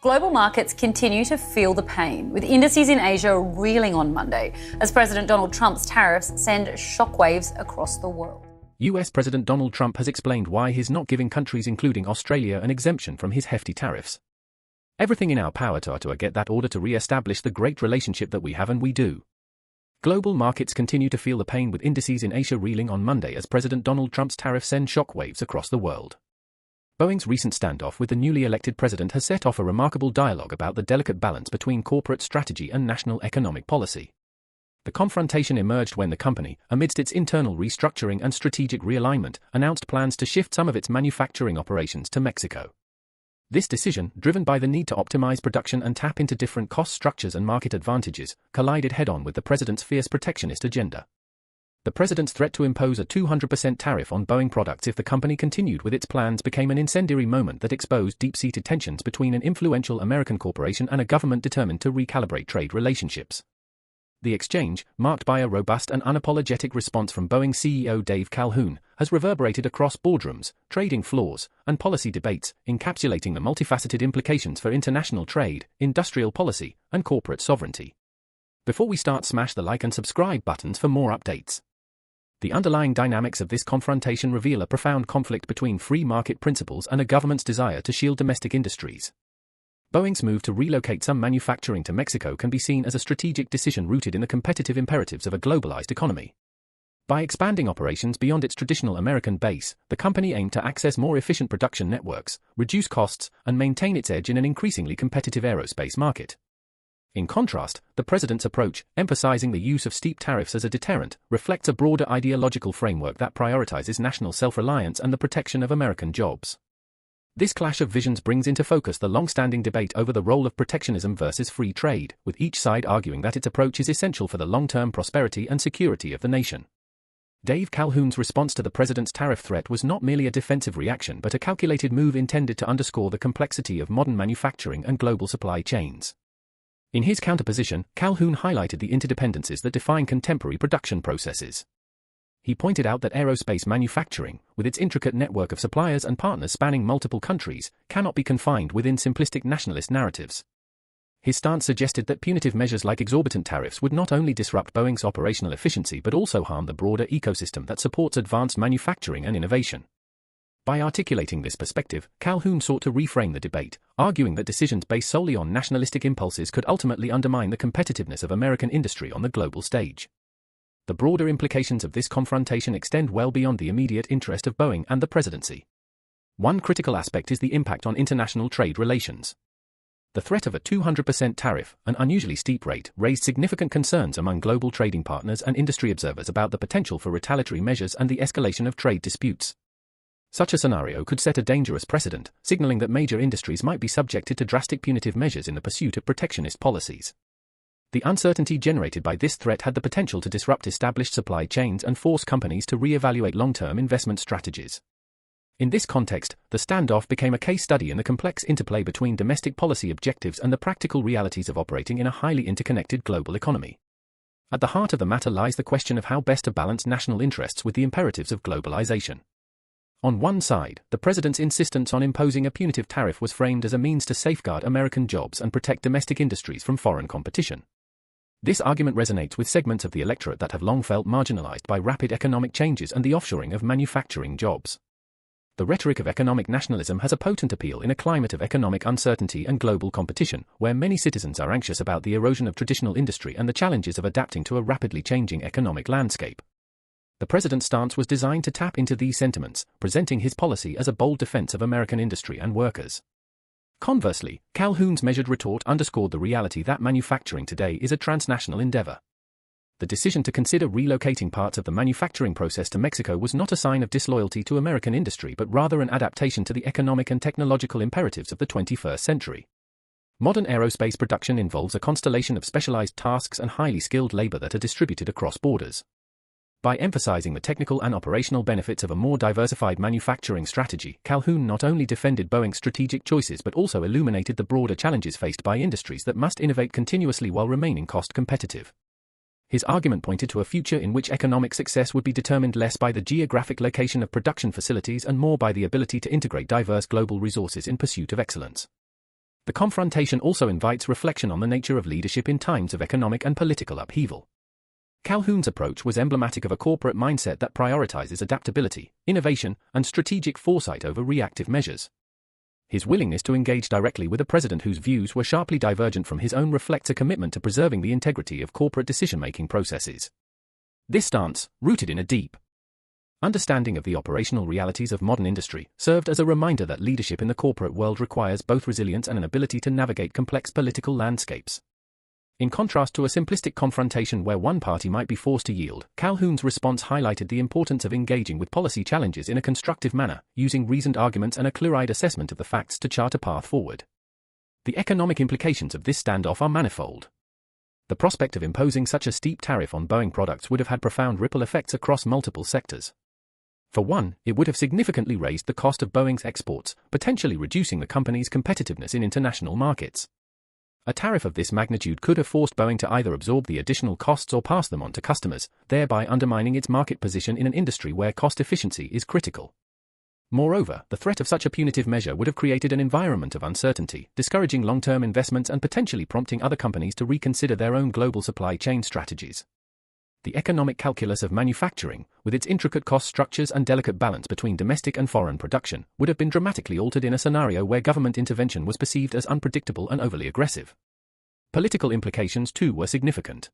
Global markets continue to feel the pain, with indices in Asia reeling on Monday as President Donald Trump's tariffs send shockwaves across the world. US President Donald Trump has explained why he's not giving countries including Australia an exemption from his hefty tariffs. Everything in our power to get that order to re-establish the great relationship that we have, and we do. Global markets continue to feel the pain, with indices in Asia reeling on Monday as President Donald Trump's tariffs send shockwaves across the world. Boeing's recent standoff with the newly elected president has set off a remarkable dialogue about the delicate balance between corporate strategy and national economic policy. The confrontation emerged when the company, amidst its internal restructuring and strategic realignment, announced plans to shift some of its manufacturing operations to Mexico. This decision, driven by the need to optimize production and tap into different cost structures and market advantages, collided head-on with the president's fierce protectionist agenda. The president's threat to impose a 200% tariff on Boeing products if the company continued with its plans became an incendiary moment that exposed deep-seated tensions between an influential American corporation and a government determined to recalibrate trade relationships. The exchange, marked by a robust and unapologetic response from Boeing CEO Dave Calhoun, has reverberated across boardrooms, trading floors, and policy debates, encapsulating the multifaceted implications for international trade, industrial policy, and corporate sovereignty. Before we start, smash the like and subscribe buttons for more updates. The underlying dynamics of this confrontation reveal a profound conflict between free market principles and a government's desire to shield domestic industries. Boeing's move to relocate some manufacturing to Mexico can be seen as a strategic decision rooted in the competitive imperatives of a globalized economy. By expanding operations beyond its traditional American base, the company aimed to access more efficient production networks, reduce costs, and maintain its edge in an increasingly competitive aerospace market. In contrast, the president's approach, emphasizing the use of steep tariffs as a deterrent, reflects a broader ideological framework that prioritizes national self-reliance and the protection of American jobs. This clash of visions brings into focus the long-standing debate over the role of protectionism versus free trade, with each side arguing that its approach is essential for the long-term prosperity and security of the nation. Dave Calhoun's response to the president's tariff threat was not merely a defensive reaction but a calculated move intended to underscore the complexity of modern manufacturing and global supply chains. In his counterposition, Calhoun highlighted the interdependencies that define contemporary production processes. He pointed out that aerospace manufacturing, with its intricate network of suppliers and partners spanning multiple countries, cannot be confined within simplistic nationalist narratives. His stance suggested that punitive measures like exorbitant tariffs would not only disrupt Boeing's operational efficiency but also harm the broader ecosystem that supports advanced manufacturing and innovation. By articulating this perspective, Calhoun sought to reframe the debate, arguing that decisions based solely on nationalistic impulses could ultimately undermine the competitiveness of American industry on the global stage. The broader implications of this confrontation extend well beyond the immediate interest of Boeing and the presidency. One critical aspect is the impact on international trade relations. The threat of a 200% tariff, an unusually steep rate, raised significant concerns among global trading partners and industry observers about the potential for retaliatory measures and the escalation of trade disputes. Such a scenario could set a dangerous precedent, signaling that major industries might be subjected to drastic punitive measures in the pursuit of protectionist policies. The uncertainty generated by this threat had the potential to disrupt established supply chains and force companies to re-evaluate long-term investment strategies. In this context, the standoff became a case study in the complex interplay between domestic policy objectives and the practical realities of operating in a highly interconnected global economy. At the heart of the matter lies the question of how best to balance national interests with the imperatives of globalization. On one side, the president's insistence on imposing a punitive tariff was framed as a means to safeguard American jobs and protect domestic industries from foreign competition. This argument resonates with segments of the electorate that have long felt marginalized by rapid economic changes and the offshoring of manufacturing jobs. The rhetoric of economic nationalism has a potent appeal in a climate of economic uncertainty and global competition, where many citizens are anxious about the erosion of traditional industry and the challenges of adapting to a rapidly changing economic landscape. The president's stance was designed to tap into these sentiments, presenting his policy as a bold defense of American industry and workers. Conversely, Calhoun's measured retort underscored the reality that manufacturing today is a transnational endeavor. The decision to consider relocating parts of the manufacturing process to Mexico was not a sign of disloyalty to American industry but rather an adaptation to the economic and technological imperatives of the 21st century. Modern aerospace production involves a constellation of specialized tasks and highly skilled labor that are distributed across borders. By emphasizing the technical and operational benefits of a more diversified manufacturing strategy, Calhoun not only defended Boeing's strategic choices but also illuminated the broader challenges faced by industries that must innovate continuously while remaining cost competitive. His argument pointed to a future in which economic success would be determined less by the geographic location of production facilities and more by the ability to integrate diverse global resources in pursuit of excellence. The confrontation also invites reflection on the nature of leadership in times of economic and political upheaval. Calhoun's approach was emblematic of a corporate mindset that prioritizes adaptability, innovation, and strategic foresight over reactive measures. His willingness to engage directly with a president whose views were sharply divergent from his own reflects a commitment to preserving the integrity of corporate decision-making processes. This stance, rooted in a deep understanding of the operational realities of modern industry, served as a reminder that leadership in the corporate world requires both resilience and an ability to navigate complex political landscapes. In contrast to a simplistic confrontation where one party might be forced to yield, Calhoun's response highlighted the importance of engaging with policy challenges in a constructive manner, using reasoned arguments and a clear-eyed assessment of the facts to chart a path forward. The economic implications of this standoff are manifold. The prospect of imposing such a steep tariff on Boeing products would have had profound ripple effects across multiple sectors. For one, it would have significantly raised the cost of Boeing's exports, potentially reducing the company's competitiveness in international markets. A tariff of this magnitude could have forced Boeing to either absorb the additional costs or pass them on to customers, thereby undermining its market position in an industry where cost efficiency is critical. Moreover, the threat of such a punitive measure would have created an environment of uncertainty, discouraging long-term investments and potentially prompting other companies to reconsider their own global supply chain strategies. The economic calculus of manufacturing, with its intricate cost structures and delicate balance between domestic and foreign production, would have been dramatically altered in a scenario where government intervention was perceived as unpredictable and overly aggressive. Political implications, too, were significant.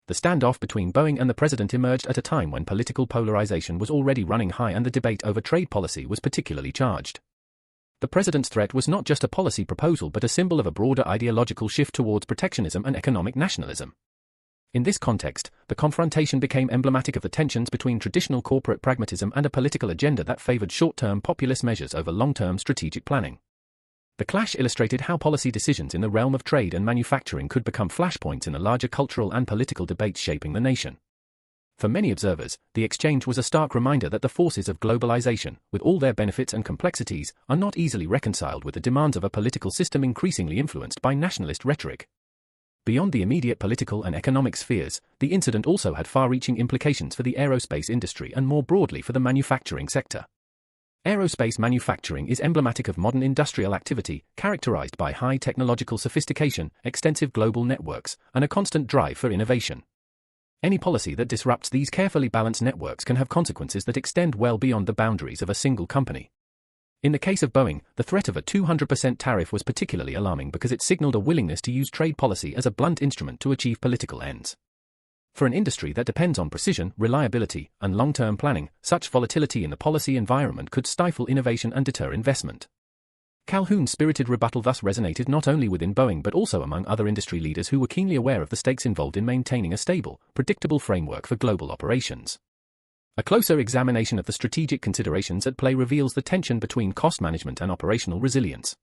The standoff between Boeing and the president emerged at a time when political polarization was already running high and the debate over trade policy was particularly charged. The president's threat was not just a policy proposal but a symbol of a broader ideological shift towards protectionism and economic nationalism. In this context, the confrontation became emblematic of the tensions between traditional corporate pragmatism and a political agenda that favored short-term populist measures over long-term strategic planning. The clash illustrated how policy decisions in the realm of trade and manufacturing could become flashpoints in the larger cultural and political debates shaping the nation. For many observers, the exchange was a stark reminder that the forces of globalization, with all their benefits and complexities, are not easily reconciled with the demands of a political system increasingly influenced by nationalist rhetoric. Beyond the immediate political and economic spheres, the incident also had far-reaching implications for the aerospace industry and more broadly for the manufacturing sector. Aerospace manufacturing is emblematic of modern industrial activity, characterized by high technological sophistication, extensive global networks, and a constant drive for innovation. Any policy that disrupts these carefully balanced networks can have consequences that extend well beyond the boundaries of a single company. In the case of Boeing, the threat of a 200% tariff was particularly alarming because it signaled a willingness to use trade policy as a blunt instrument to achieve political ends. For an industry that depends on precision, reliability, and long-term planning, such volatility in the policy environment could stifle innovation and deter investment. Calhoun's spirited rebuttal thus resonated not only within Boeing but also among other industry leaders who were keenly aware of the stakes involved in maintaining a stable, predictable framework for global operations. A closer examination of the strategic considerations at play reveals the tension between cost management and operational resilience.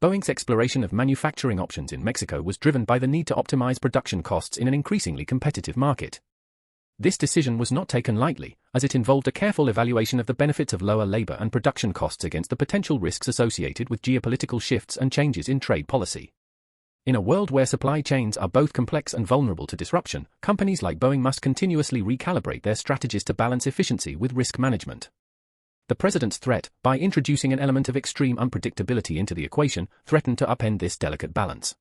Boeing's exploration of manufacturing options in Mexico was driven by the need to optimize production costs in an increasingly competitive market. This decision was not taken lightly, as it involved a careful evaluation of the benefits of lower labor and production costs against the potential risks associated with geopolitical shifts and changes in trade policy. In a world where supply chains are both complex and vulnerable to disruption, companies like Boeing must continuously recalibrate their strategies to balance efficiency with risk management. The president's threat, by introducing an element of extreme unpredictability into the equation, threatened to upend this delicate balance.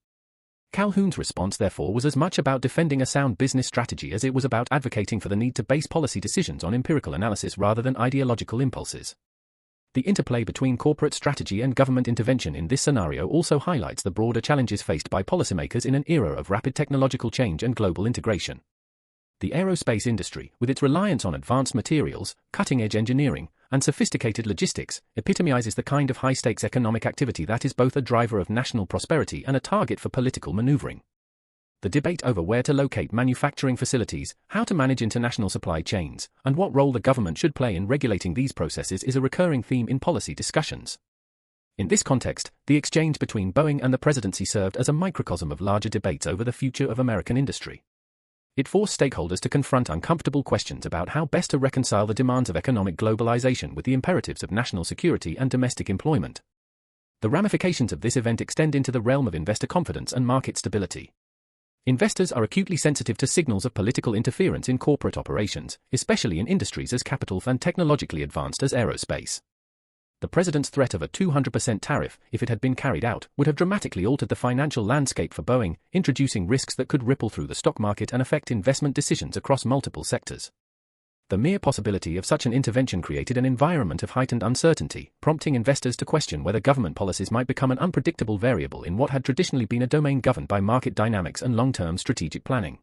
Calhoun's response, therefore, was as much about defending a sound business strategy as it was about advocating for the need to base policy decisions on empirical analysis rather than ideological impulses. The interplay between corporate strategy and government intervention in this scenario also highlights the broader challenges faced by policymakers in an era of rapid technological change and global integration. The aerospace industry, with its reliance on advanced materials, cutting-edge engineering, and sophisticated logistics, epitomizes the kind of high-stakes economic activity that is both a driver of national prosperity and a target for political maneuvering. The debate over where to locate manufacturing facilities, how to manage international supply chains, and what role the government should play in regulating these processes is a recurring theme in policy discussions. In this context, the exchange between Boeing and the presidency served as a microcosm of larger debates over the future of American industry. It forced stakeholders to confront uncomfortable questions about how best to reconcile the demands of economic globalization with the imperatives of national security and domestic employment. The ramifications of this event extend into the realm of investor confidence and market stability. Investors are acutely sensitive to signals of political interference in corporate operations, especially in industries as capital and technologically advanced as aerospace. The president's threat of a 200% tariff, if it had been carried out, would have dramatically altered the financial landscape for Boeing, introducing risks that could ripple through the stock market and affect investment decisions across multiple sectors. The mere possibility of such an intervention created an environment of heightened uncertainty, prompting investors to question whether government policies might become an unpredictable variable in what had traditionally been a domain governed by market dynamics and long-term strategic planning.